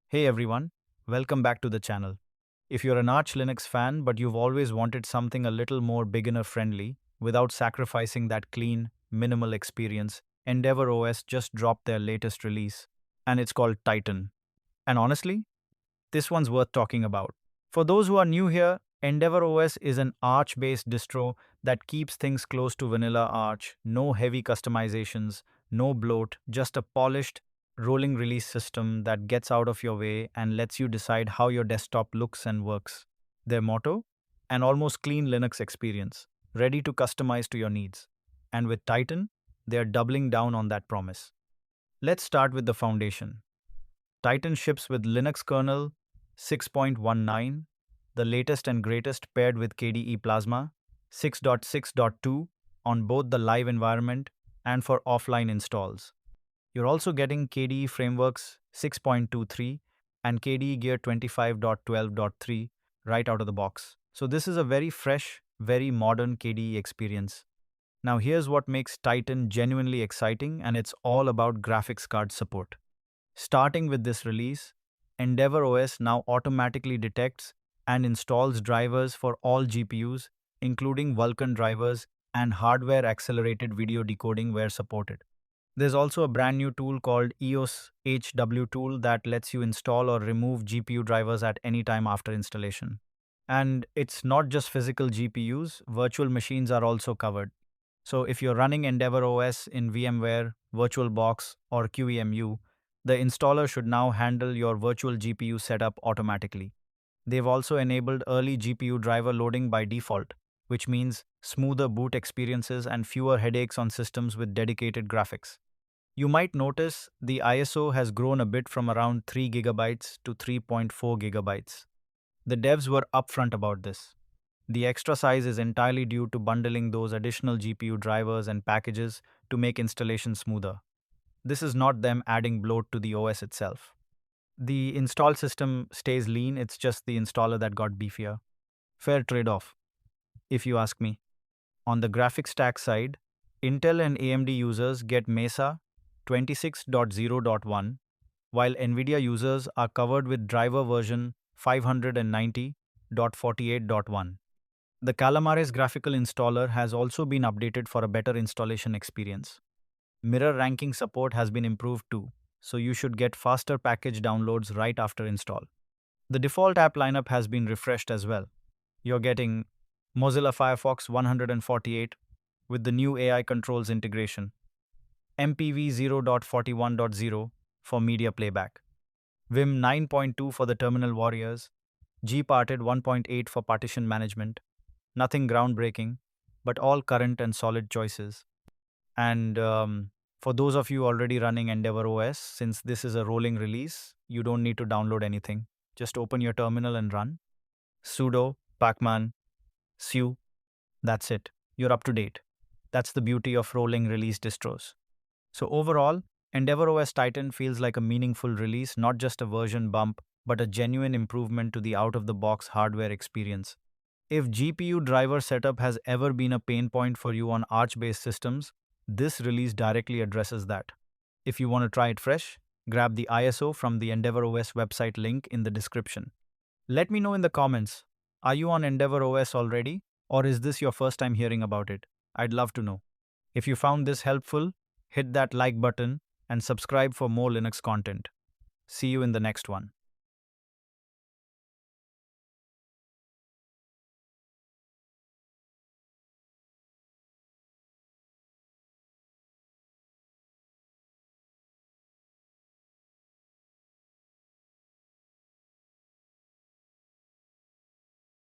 Hey everyone, welcome back to the channel. If you're an Arch Linux fan but you've always wanted something a little more beginner friendly without sacrificing that clean, minimal experience, EndeavourOS just dropped their latest release, and it's called Titan. And honestly, this one's worth talking about. For those who are new here, EndeavourOS is an Arch based distro that keeps things close to vanilla Arch, no heavy customizations, no bloat, just a polished, rolling release system that gets out of your way and lets you decide how your desktop looks and works. Their motto? An almost clean Linux experience, ready to customize to your needs. And with Titan, they are doubling down on that promise. Let's start with the foundation. Titan ships with Linux kernel 6.19, the latest and greatest paired with KDE Plasma 6.6.2 on both the live environment and for offline installs. You're also getting KDE Frameworks 6.23 and KDE Gear 25.12.3 right out of the box. So this is a very fresh, very modern KDE experience. Now here's what makes Titan genuinely exciting, and it's all about graphics card support. Starting with this release, EndeavourOS now automatically detects and installs drivers for all GPUs, including Vulkan drivers and hardware-accelerated video decoding where supported. There's also a brand new tool called eos-hwtool that lets you install or remove GPU drivers at any time after installation. And it's not just physical GPUs, virtual machines are also covered. So if you're running EndeavourOS in VMware, VirtualBox, or QEMU, the installer should now handle your virtual GPU setup automatically. They've also enabled early GPU driver loading by default, which means smoother boot experiences and fewer headaches on systems with dedicated graphics. You might notice the ISO has grown a bit from around 3 GB to 3.4 GB. The devs were upfront about this. The extra size is entirely due to bundling those additional GPU drivers and packages to make installation smoother. This is not them adding bloat to the OS itself. The install system stays lean, it's just the installer that got beefier. Fair trade-off, if you ask me. On the graphics stack side, Intel and AMD users get Mesa 26.0.1, while NVIDIA users are covered with driver version 590.48.1. The Calamares graphical installer has also been updated for a better installation experience. Mirror ranking support has been improved too, so you should get faster package downloads right after install. The default app lineup has been refreshed as well. You're getting Mozilla Firefox 148 with the new AI controls integration, MPV 0.41.0 for media playback, Vim 9.2 for the terminal warriors, GParted 1.8 for partition management. Nothing groundbreaking, but all current and solid choices. And for those of you already running EndeavourOS, since this is a rolling release, you don't need to download anything. Just open your terminal and run sudo pacman su. That's it. You're up to date. That's the beauty of rolling release distros. So overall, EndeavourOS Titan feels like a meaningful release, not just a version bump, but a genuine improvement to the out-of-the-box hardware experience. If GPU driver setup has ever been a pain point for you on Arch-based systems, this release directly addresses that. If you want to try it fresh, grab the ISO from the EndeavourOS website link in the description. Let me know in the comments, are you on EndeavourOS already, or is this your first time hearing about it? I'd love to know. If you found this helpful, hit that like button and subscribe for more Linux content. See you in the next one.